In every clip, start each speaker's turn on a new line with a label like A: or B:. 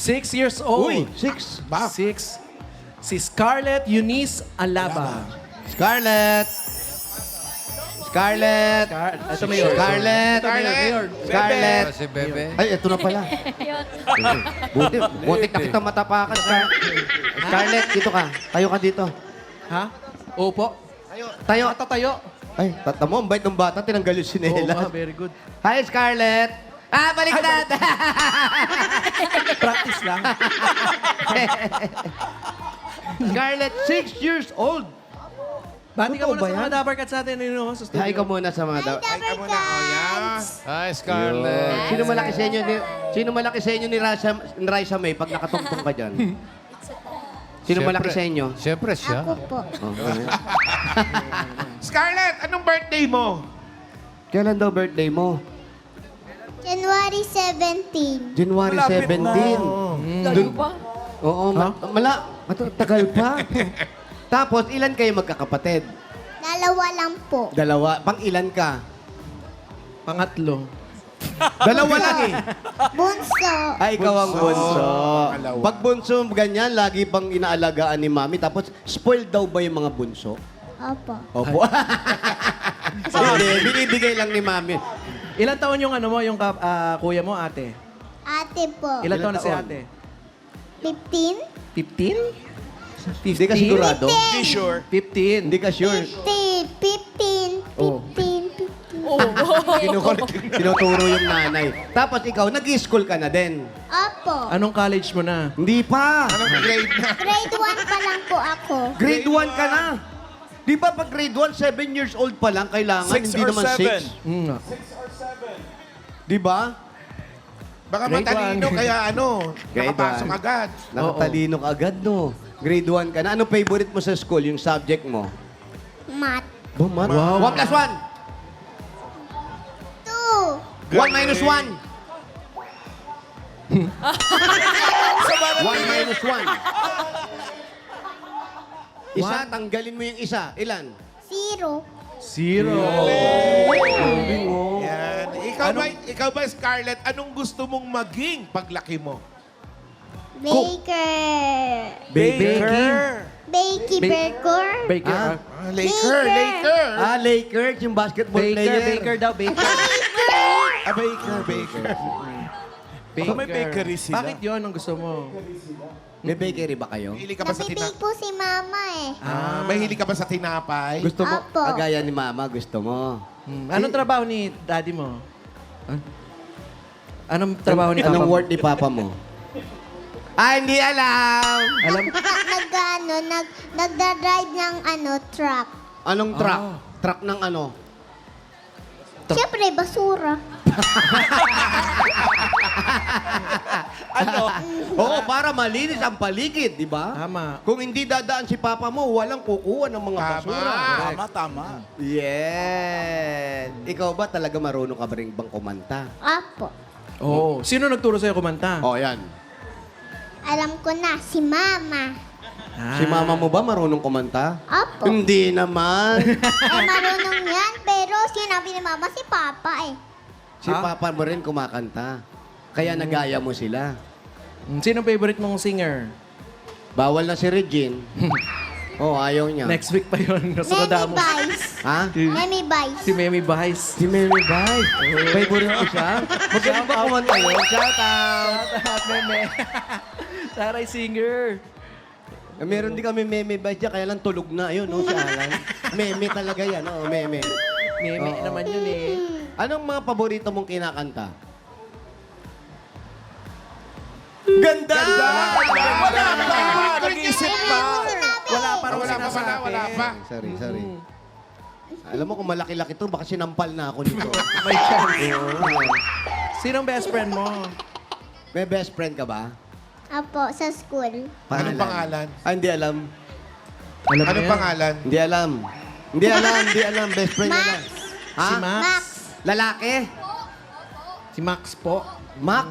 A: 6 years old.
B: Uy, 6. Ba?
A: 6. Si Scarlett Eunice Alaba.
B: Scarlett. Scarlett.
A: Ito, Mayor.
B: Scarlett.
A: Ito, Mayor.
B: Scarlett.
C: Si Bebe.
B: Ay, ito na pala. Buti na kita matapakan, Scarlett, dito ka. Tayo ka dito.
A: Ha? Opo.
B: Tayo.
A: Tatayo.
B: Ay, tata mo, ang bait ng bata, tinanggal yung
A: Oo
B: sinelas.
A: nga, very good.
B: Hi, Scarlett. Baliktad.
A: Practice lang.
B: Scarlett, 6 years old.
A: Bati ka
B: Totoo
A: muna
B: ba
A: sa
B: yan?
A: mga Dabarkats natin sa studio.
B: Hi ka muna sa mga
C: Hi, Scarlett.
B: Sino malaki sa inyo ni Raisa May pag nakatungtong ka dyan? Sino malaki sa inyo?
C: Siyempre siya.
D: Ako po.
E: Scarlett, anong birthday mo?
B: Kailan daw birthday mo?
D: January 17.
B: January 17.
F: Layo pa.
B: Oo, matagal pa. Tapos, ilan kayo magkakapatid?
D: Dalawa lang po.
B: Dalawa. Pang ilan ka?
A: Pangatlo.
B: Dalawa lang eh.
D: Bunso.
B: Ay, ikaw ang bunso.
E: Pangalawa.
B: Pag bunso, ganyan, lagi pang inaalagaan ni mami. Tapos, spoiled daw ba yung mga bunso?
D: Opo.
B: Opo. Hindi, binibigay lang ni mami.
A: Ilan taon yung kuya mo, ate?
D: Ate po.
A: Ilan
B: Ilan
A: taon na si
B: taon?
A: ate?
D: 15?
A: 15?
B: Hindi ka sigurado?
E: Be sure.
A: 15.
B: Hindi ka sure.
D: 15. 15.
A: Oh.
D: 15.
B: Tinuturo yung nanay. Tapos ikaw, nag-school ka na din.
D: Opo.
A: Anong college mo na?
B: Hindi pa.
E: Anong grade na?
D: Grade 1 pa lang po ako.
B: Grade 1 ka na. Di ba pag grade 1, 7 years old pa lang kailangan?
G: Six
B: Hindi
G: or
B: naman
G: seven.
B: 6.
A: Nga.
B: Di ba?
E: Baka
A: Grade
E: matalino,
A: one.
E: kaya
B: Grade
E: nakapasok
B: one.
E: agad.
B: Nakatalino ka agad, no? Grade 1 ka na. Anong favorite mo sa school, yung subject mo?
D: Math.
B: Bumat.
A: Wow.
B: 1 plus 1.
D: 2.
B: 1 minus 1. 1 minus 1. Isa, tanggalin mo yung isa. Ilan?
D: 0.
A: 0.
E: Yan. Ikaw ba, Scarlett, anong gusto mong maging paglaki mo?
D: Baker.
A: Baker.
D: Bakey Burger.
A: Baker.
B: Ah.
E: Laker.
B: Lakers, yung basketball
A: Baker.
B: player.
A: Baker daw. Baker.
E: Baker.
G: Baka may bakery sila.
A: Bakit yun ang gusto mo?
B: May bakery ba kayo?
E: Mahilig ka ba sa
D: Nabibig po si mama eh.
E: mahilig ka ba sa tinapay?
B: Gusto mo?
D: Apo.
B: Agaya ni mama, gusto mo.
A: Anong trabaho ni daddy mo? Anong trabaho ni papa
B: Anong
A: mo?
B: work ni papa mo? Hindi alam.
A: Alam?
D: Nagda-drive ng truck.
B: Anong truck?
A: Ah.
B: Truck ng ano?
D: Siyempre, basura.
B: Oo, para malinis ang paligid, di ba?
A: Tama.
B: Kung hindi dadaan si papa mo, walang kukuha ng mga
E: Tama.
B: basura.
G: Tama.
B: Yes. Ikaw ba talaga marunong ka ba rin bang kumanta?
D: Apo.
A: Oh, sino nagturo sa'yo kumanta?
B: Oh, yan.
D: Alam ko na, si mama.
B: Si mama mo ba marunong kumanta?
D: Apo.
B: Hindi naman.
D: Marunong yan, pero sinabi ni mama si papa eh.
B: Si papa mo rin kumakanta. Kaya nagaya mo sila.
A: Sino favorite mong singer?
B: Bawal na si Regine. Oh, ayaw niya.
A: Next week pa yun.
D: Memi
A: Nostradamus.
D: Vice.
B: Ha?
D: Memi Vice.
A: Si Memi Vice.
B: Si Mary Vice. Favorite ko siya? Magaling ba kumanta yun? Shout out!
A: Meme. Taray singer.
B: Meron din kami Meme Vice dyan, kaya lang tulog na. Ayun, no, si Alan. Meme talaga yan, oh, Meme.
A: Meme
B: Oo.
A: naman yun eh.
B: Anong mga paborito mong kinakanta? Ganda!
G: Wala pa! Nag-iisip pa!
A: Wala pa raw
E: Wala pa
A: sinasabi.
E: pala, wala pa.
B: Sorry. Alam mo, kung malaki-laki to, baka sinampal na ako nito.
A: May chance. Sinong best friend mo?
B: May best friend ka ba?
D: Apo, sa school.
E: Anong pangalan?
B: Hindi alam.
A: Alam mo
E: Anong
A: yan?
E: pangalan?
B: Hindi alam. Best friend niya
D: Max.
B: lang. Ha?
A: Si Max.
D: Max.
B: Lalaki?
A: Si Max po.
B: Max?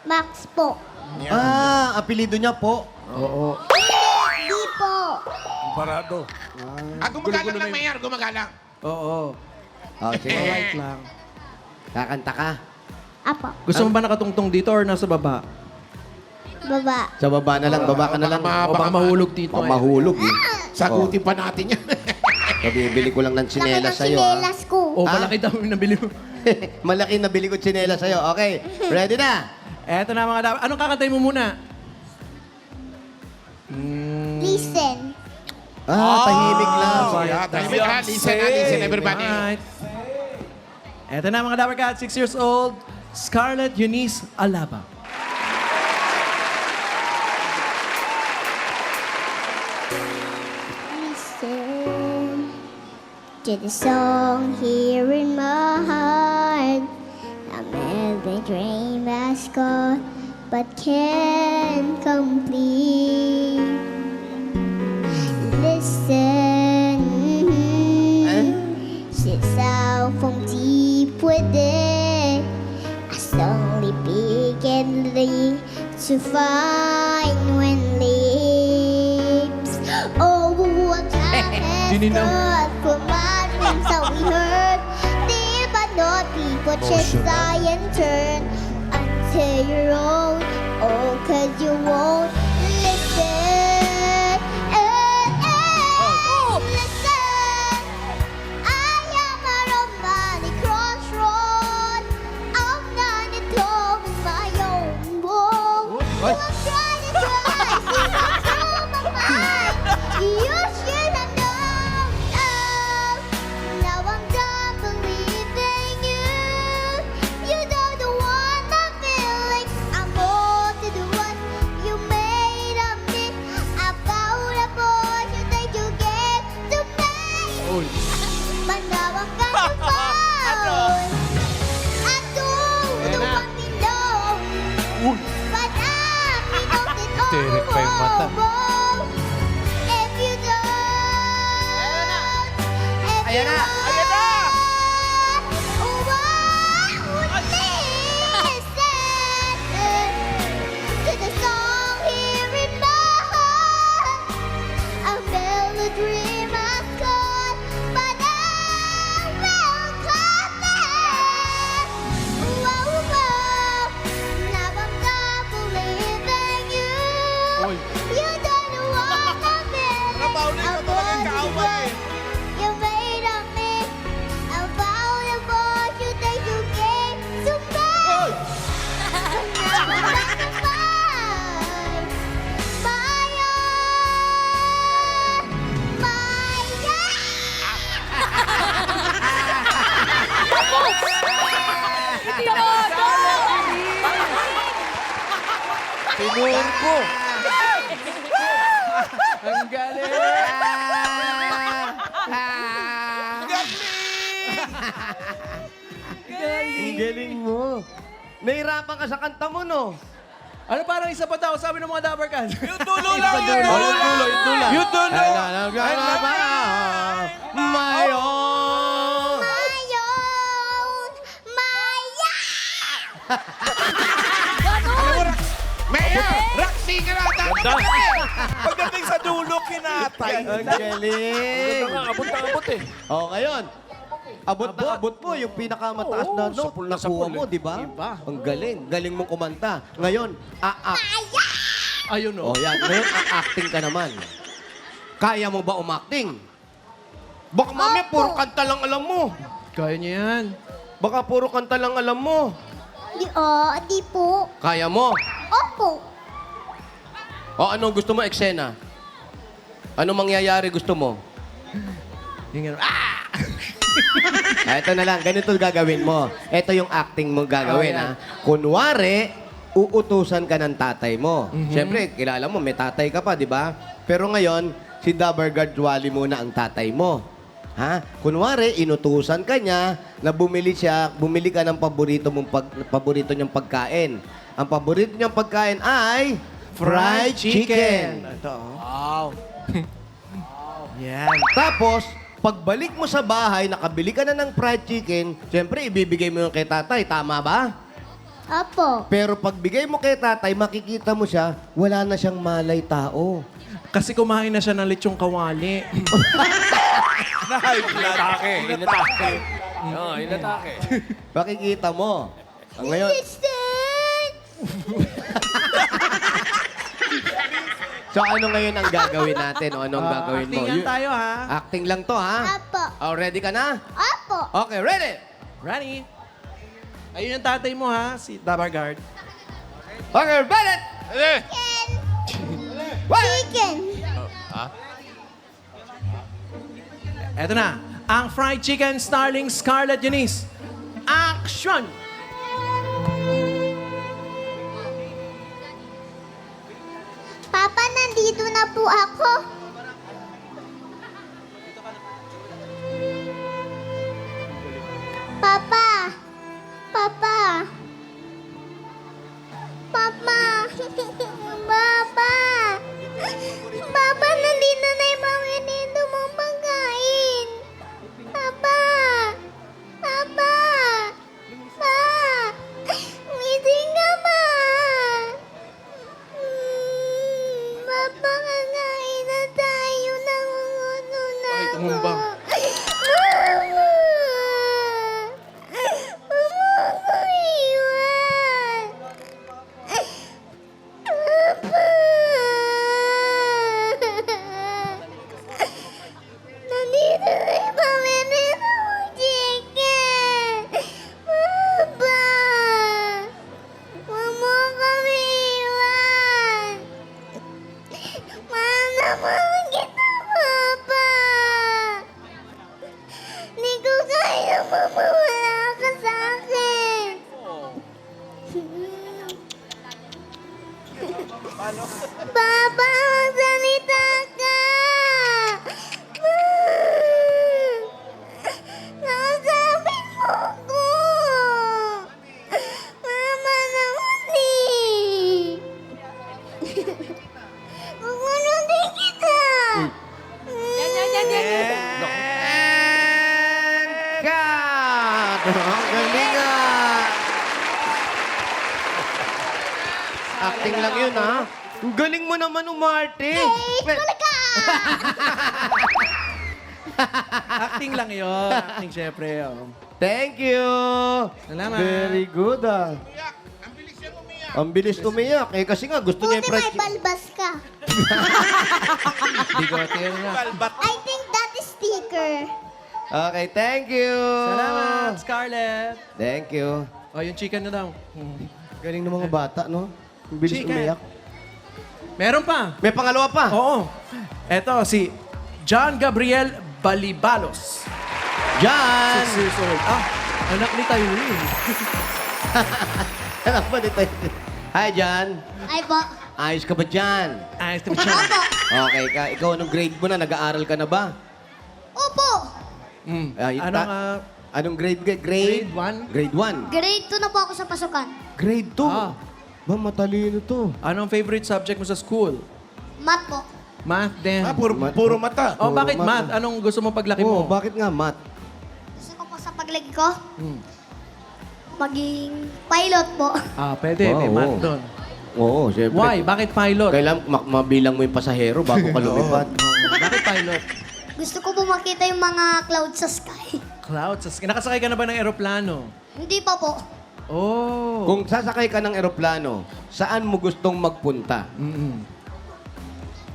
D: Max po.
B: Apelido niya po.
A: Oo.
D: Di po.
G: Parado.
E: Gumagalang lang, Mayor. Gumagalang.
A: Oo.
B: Oh, sige.
A: Alright lang.
B: Kakanta ka.
D: Apo.
A: Gusto mo ba nakatungtong dito or nasa baba?
D: Baba.
B: Sa baba na lang, baba ka na lang.
A: O baka mahulog dito.
B: Baka mahulog eh.
E: Sagutin pa natin yan.
B: Kabibili ko lang ng
D: Laki
B: tsinelas
D: ng
B: sa'yo.
D: sinelas ko.
A: O, malaki daw yung nabili mo.
B: Malaki na bili ko tsinelas sa'yo. Okay, ready na?
A: Eto na mga dapat. Anong kakantay mo muna?
D: Listen.
B: Tahimik lang.
E: Yeah, tahimik ha. Listen everybody.
A: Alright. Eto na mga dapat kat, 6 years old, Scarlett Eunice Alaba.
D: Listen to the song here in my heart. I never dream as God, but can't complete. Listen, sits out from deep within. I slowly begin to find when lips. Oh, what time has
A: Dininaw.
D: God for my dreams that we heard? They but not people just die and turn until your own. Oh, 'cause you won't listen. Listen. I am a romantic crossroad. I'm not at home in my own world. I'm trying to try to control my mind. You should have known. Now I'm done believing you. You don't want my feelings. I'm more to the one you made of me. About a boy you think you gave to me. But now I'm gonna fall. I don't want me know. But I'm
C: Tirik pa yung mata.
D: if you don't.
B: Ayan na!
D: Ayan na! To the song here in my heart. I felt a dream I've got, but I will come back. Whoa, whoa. Now I'm not believing you. You don't want to be you made of me. About the boy you think you gave to me. But now I'm back to find my own, my
C: Pinurko.
A: Ang galing!
B: Ang galing mo. Nahirapan ka sa kanta mo, no?
A: Ano parang isa pa tao sabi ng mga dapat kat?
G: Yung dulo lang yun. Yung dulo. Yung dulo.
B: Mayon!
E: Mayor! Rock singer ata!
G: Pagdating sa dulo, kinatay.
B: Ang galing!
C: Abot na abot eh.
B: O, ngayon. Abot na abot mo yung pinakamataas na note na kuha mo, di ba? Ang galing. Galing mong kumanta. Ngayon,
A: Ayun
B: O,
A: o.
B: yan. Ngayon, acting ka naman. Kaya mo ba umacting? Baka mamaya puro kanta lang alam mo.
A: Kaya niya yan.
B: Baka puro kanta lang alam mo.
D: Di po.
B: Kaya mo.
D: Opo.
B: O, ano gusto mo, eksena? Ano mangyayari gusto mo?
A: Yung
B: Ito na lang, ganito gagawin mo. Ito yung acting mo gagawin,
A: Oh,
B: ha? Kunwari, uutusan ka ng tatay mo. Siyempre, kilala mo, may tatay ka pa, di ba? Pero ngayon, si Dabargard Wally muna ang tatay mo. Ha? Kunwari, inutusan ka niya na bumili ka ng paborito niyang pagkain. Ang paborito niyang pagkain ay fried chicken.
A: Ito.
G: Wow.
A: Yan.
B: Tapos, pagbalik mo sa bahay, nakabili ka na ng fried chicken, siyempre, ibibigay mo yung kay tatay. Tama ba?
D: Opo.
B: Pero pagbigay mo kay tatay, makikita mo siya, wala na siyang malay tao.
A: Kasi kumain na siya ng lechong kawali.
G: Na-high blood.
C: Inatake. Oo, inatake.
B: Makikita mo. Ngayon,
D: Listen.
B: So ano ngayon ang gagawin natin? O anong gagawin mo?
A: Actingan tayo, ha?
B: Acting lang to, ha?
D: Apo.
B: Oh, ready ka na?
D: Apo.
B: Okay, ready?
A: Ready? Ayun yung tatay mo, ha? Si Dabar Guard.
B: Okay, ready?
D: Chicken. Chicken.
A: Eto na. Ang fried chicken starling Scarlett Eunice. Action!
D: Papa, nandito na po ako. Papa. Papa. Papa. Papa. Papa, nandito na yung mga ganito mong pagkain. Papa. Papa. Pa. Meeting ka ba? Papa, kakain na tayo. Nangunguno na
A: Ay,
D: ako.
A: tumumbang.
D: Mama. Mama ko iwan. Papa. Nandito na yung pamerenda mong chicken. Papa. Huwag mo kami iwan. Mahal na mahal kita, Papa. Hindi ko kaya mamawala ka sa akin. Papa, magsalita ka. Nasabit mo ko. Mama naman eh. Kukunutin kita.
B: And cut! Ang galing nga! Acting lang yun, ha? Ang galing mo naman umarte.
D: Talaga.
A: Acting lang yun. Acting, syempre. Oh.
B: Thank you!
A: Salamat.
B: Very good, ah. Ang bilis umiyak. Eh, kasi nga, gusto niya
D: Buti
B: yung
D: may
B: fried
D: balbas ka.
A: Bigote na.
D: I think that is sticker.
B: Okay, thank you!
A: Salamat, Scarlett.
B: Thank you.
A: O, yung chicken na daw.
B: Galing ng mga bata, no? Ang bilis
A: Chicken.
B: umiyak.
A: Meron pa.
B: May pangalawa pa.
A: Oo. Eto, si John Gabriel Balibalos.
B: Jan!
A: 6 years old. Ah, anak ni Tyree.
B: Alam ba dito? Hi, Jan.
D: Ay po.
B: Ayos ka ba dyan?
A: Ayos na ba siya?
D: Opo.
B: Okay ka. Ikaw, anong grade mo na? Nag-aaral ka na ba?
D: Opo.
B: Ay,
A: Anong,
B: anong grade?
A: Grade one?
B: Grade 1.
D: Grade 2 na po ako sa pasukan.
B: Grade 2?
A: Ah.
B: Ba, matalino to.
A: anong favorite subject mo sa school?
D: Math po.
A: Math din.
E: Puro mata.
A: Oh,
B: Puro
A: bakit
B: math.
A: math? Anong gusto mo paglaki
B: Oo,
A: mo?
B: bakit nga math?
D: Gusto ko po sa paglagi ko,
A: Hmm.
D: maging pilot po.
A: Ah, pwede. May
B: Oo.
A: math doon.
B: Oo, syempre.
A: Why? Bakit pilot?
B: Kailangan mabilang mo yung pasahero bago ka lumipad.
A: Bakit pilot?
D: Gusto ko po makita yung mga clouds sa sky.
A: Clouds. Nakasakay ka na ba ng eroplano?
D: Hindi pa po.
A: Oh.
B: Kung sasakay ka ng eroplano, saan mo gustong magpunta?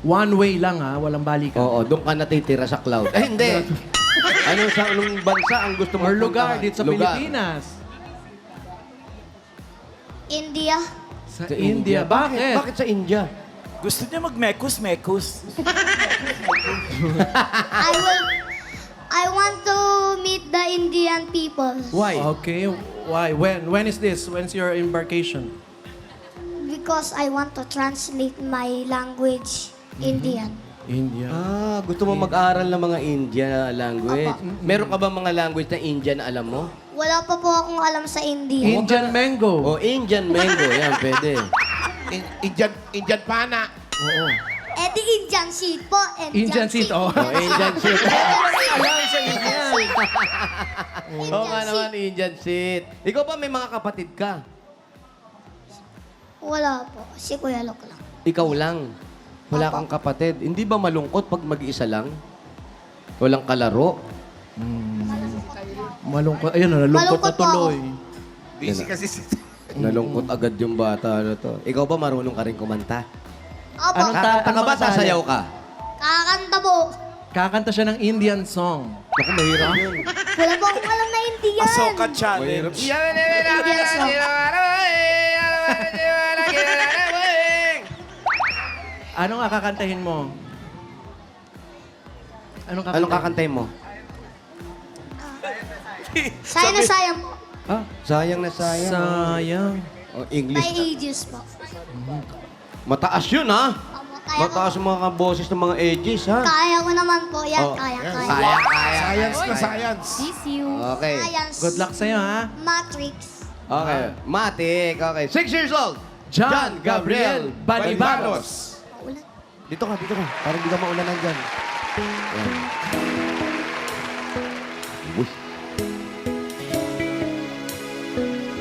A: One way lang, ha? Walang balikan.
B: Oo, doon ka natitira sa cloud. Eh, hindi. Anong bansa ang gusto mo
A: Or lugar
B: puntahan?
A: dito sa
B: Lugar.
A: Pilipinas.
D: India.
A: Sa India. Bakit?
B: Bakit sa India?
G: Gusto niya mag-mekus-mekus.
D: I want to meet the Indian people
B: Why?
A: Okay. Why? When is this? When's your embarkation?
D: because I want to translate my language Indian.
A: India.
B: Ah, gusto mo mag-aral ng mga India language. Meron ka ba mga language na India na alam mo?
D: Wala pa po akong alam sa India.
A: Indian mango.
B: O, Indian mango. Yan, pwede.
E: Indian pana.
A: Oo.
D: Eh di Indian seed po.
A: Indian seed. Oh.
B: O, Indian seed.
A: Alam sa Indian.
B: Oo nga naman, Indian seed. Ikaw ba may mga kapatid ka?
D: Wala po. Si Kuya Lok lang.
B: Ikaw lang. Wala kang kapatid. Hindi ba malungkot pag mag-isa lang? Walang kalaro?
A: Malungkot. Ayun, nalungkot na
D: Malungkot po
A: tuloy.
E: Busy kasi si...
B: Nalungkot agad yung bata na to. Ikaw ba marunong ka rin kumanta?
D: Opo.
A: Anong
B: Kakanta ka ba?
A: masali?
B: Sasayaw ka?
D: Kakanta po.
A: Kakanta siya ng Indian song.
B: Naku, mahirap yun.
D: Wala po akong alam na hindi yan.
G: Asoka Challenge.
A: Ano nga kakantahin mo? Anong kakantahin?
B: Anong kakantay mo?
D: Sayang na sayang po.
A: Ah,
B: Sayang na sayang.
A: sayang.
B: Oh, English.
D: By ages po.
B: Mataas yun, ha?
D: Opo, kaya
B: Mataas ang mga boses ng mga ages, ha?
D: Kaya ko naman po yan.
B: Oh,
D: Kaya.
B: Kaya.
E: Science na science.
F: Miss you.
B: Okay.
D: Science.
A: Good luck sa'yo, ha?
D: Matrix.
B: Okay. Matik. Okay. 6 years old.
A: John Gabriel Balibanos.
D: Ulan.
B: Dito ka, dito ka. Para hindi ka maulanan dyan. Yan. Uy.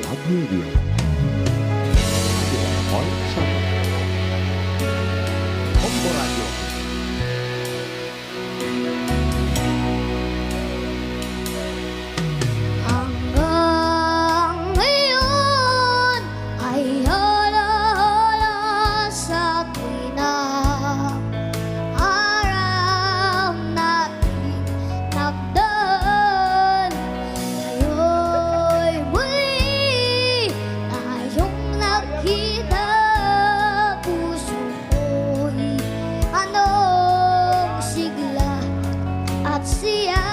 B: Love Radio. Combo Radio.
D: Hanggang ngayon ay halahala sa tuwina. Araw natin nagdaan. Ngayon'y muli tayong nakita. Puso ko'y anong sigla at siya.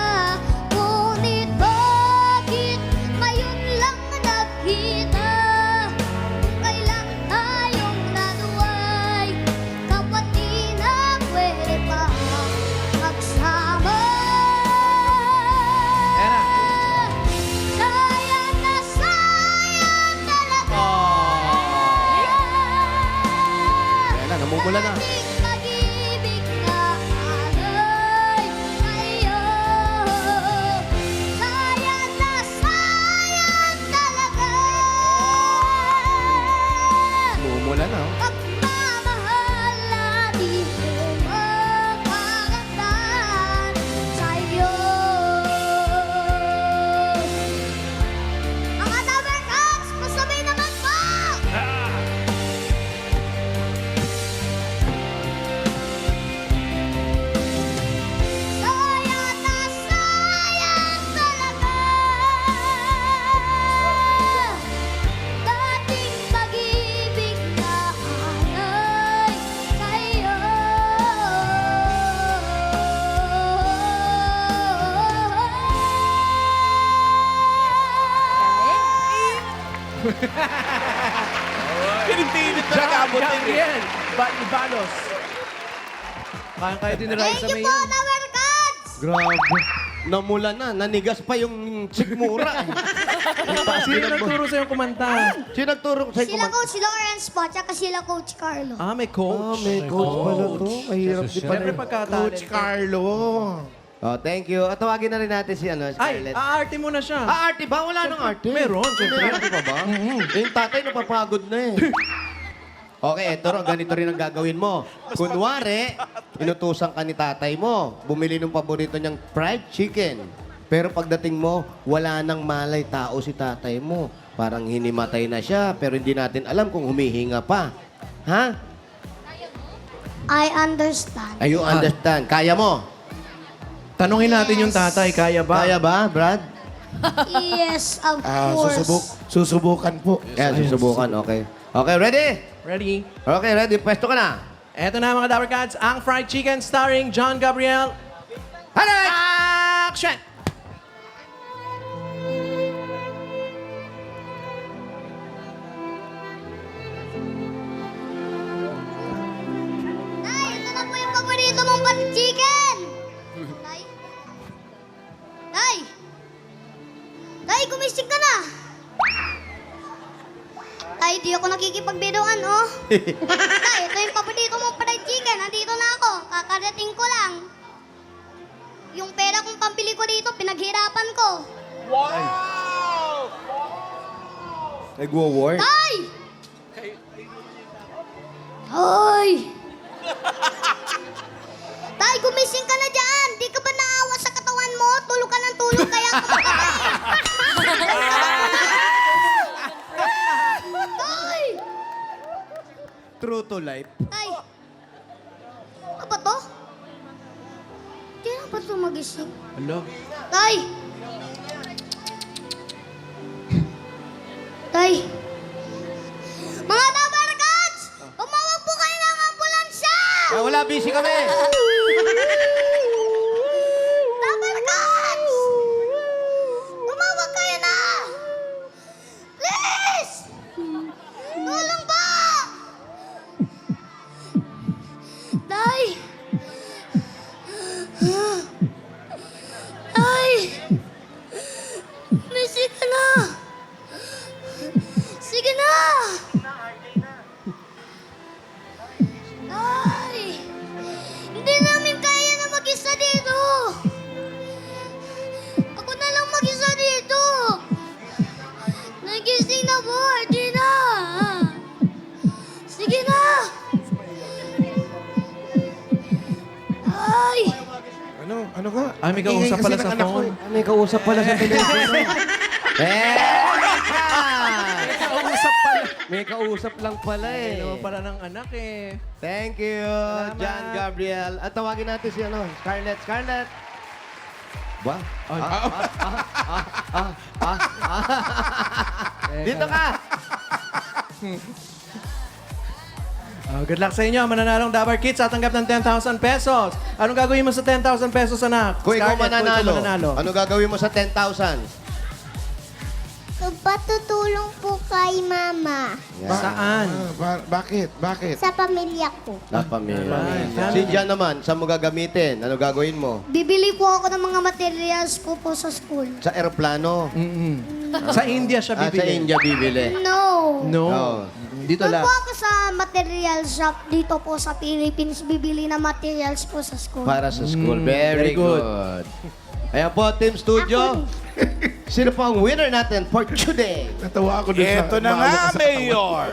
D: Ngunit bakit ngayon lang nakita? Kailan tayong naduway? Kapatid na pwede pa magsama. Sayang na sayang talaga.
B: Yan na, namumula na.
D: Dating pag-ibig na alay sa'yo. Sayang na sayang talaga.
B: Namumula na, oh.
D: Pagmamahal na di ko makakatan sa'yo. Mga Tower Cats, pasabay naman po! Sayang na sayang talaga. Dating pag-ibig na alay sa'yo.
G: Pinipilit na
A: John
G: nag-abutin.
A: Gabriel Balibanos. Kaya din ni Raisa
D: Thank you
A: May
D: po,
A: yan.
D: Tower Cats!
B: Grabe. Namula na. Nanigas pa yung sikmura.
A: Sino nagturo sa'yo kumanta?
B: Sino nagturo sa'yo
D: Sila Coach Lawrence po, tsaka sila Coach Carlo.
A: Ah, may coach.
B: may coach pala to. Mahirap din pala.
A: Siyempre pagkatalented.
E: Coach Carlo.
B: Oh, thank you. At tawagin na rin natin si
A: Ay,
B: Scarlett.
A: aarte mo na siya.
B: Arte ba? Wala nang arte.
A: Meron, siyempre.
B: May arte pa ba? Yung tatay napapagod na eh. Okay, eto ro, ganito rin ang gagawin mo. Kunwari, inutusan ka ni tatay mo. Bumili ng paborito niyang fried chicken. Pero pagdating mo, wala nang malay tao si tatay mo. Parang hinimatay na siya, pero hindi natin alam kung humihinga pa. Ha?
D: I understand.
B: Ay, you understand. Kaya mo?
A: Tanungin natin yung tatay, kaya ba?
B: Kaya ba, Brad?
D: Yes, of course.
E: Susubukan po.
B: Yan, susubukan. Okay. Okay, ready?
A: Ready?
B: Okay, ready. Pwesto ka na.
A: Eto na mga Dapper Cats, ang Fried Chicken starring John Gabriel.
B: Highlight!
A: Action!
D: Tay, ito na po yung paborito mong fried chicken. Tay? Tay? Tay, gumising ka na. Tay, di ako nakikipagbiruan, oh. Tay, ito yung paborito mong fried chicken. Nandito na ako. Kakarating ko lang. Yung pera kong pambili ko dito, pinaghirapan ko.
B: Nagwo-war?
D: Tay! Hoy! Tay, gumising ka na dyan! Di ka ba naawa sa katawan mo? Tulog ka ng tulog, kaya ka Tay!
B: True to life.
D: Tay! pa ito magising.
A: Hello?
D: Tay! Tay! Mga tabarkads! Tumawag po kayo ng ambulansya!
B: Ah, wala, busy kami.
D: Tabarkads! Tumawag kayo na! Please! Tulong po! Tay! Tay! Sige na! Sige na! Tay! Hindi namin kaya na mag-isa dito! Ako na lang mag-isa dito! Nagising na po, Gina! Sige na! Ay!
E: Ano ka?
A: Ay, may kausap pala sa phone.
B: May kausap pala sa telepono.
A: Kausap pala.
B: May kausap lang pala eh.
A: Naman pala ng anak eh.
B: Thank you, John Gabriel. At tawagin natin si Scarlett. Scarlett! Ba? Dito ka!
A: Good luck sa inyo. Mananalong Dabar Kids at tanggap ng 10,000 pesos. Anong gagawin mo sa 10,000 pesos, anak?
B: Kung ikaw
A: Scarlett, kung ikaw
B: mananalo, ano gagawin mo sa 10,000?
D: Patutulong po kay Mama
A: Saan?
E: Bakit? Bakit?
D: sa pamilya ko.
B: Na pamilya.
A: Right.
B: Si Jan naman, saan mo gagamitin? Ano gagawin mo?
D: Bibili po ako ng mga materials ko po sa school.
B: Sa aeroplano?
A: Sa India siya
B: At sa
A: bibili.
B: India bibili?
D: No.
A: No.
B: Oh.
A: Dito
D: Doon
A: lang.
D: po ako sa material shop dito po sa Philippines. Bibili ng materials po sa school.
B: Para sa school. Very
A: very good.
B: good. Ayan po, Team Studio. Sino po ang winner natin for today?
E: Natawa ako dun sa...
G: Ito na nga, Mayor!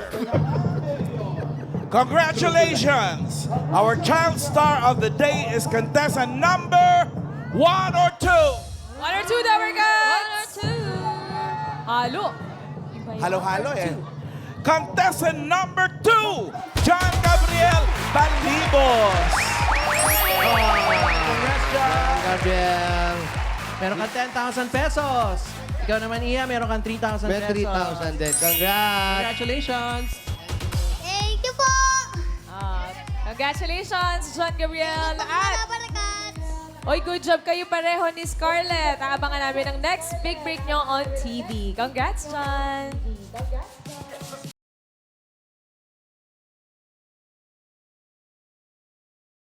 G: Congratulations! Our child star of the day is contestant number 1 or 2.
F: 1 or 2, Dabarkads! 1 or 2. Halo.
G: Halo-halo eh. Contestant number 2, John Gabriel Balibos.
A: Congrats, John.
B: Gabriel.
A: Meron kang 10,000 pesos. Ikaw naman, Iya, meron kang 3,000
B: May
A: pesos.
B: 3,000 din. Congrats.
A: Congratulations.
D: Thank you po.
F: Congratulations, John Gabriel.
D: Mga
F: At,
D: tabarkads.
F: oy, good job kayo pareho ni Scarlett. Aabangan namin ang next big break nyo on TV. Congrats, John. Congrats, John.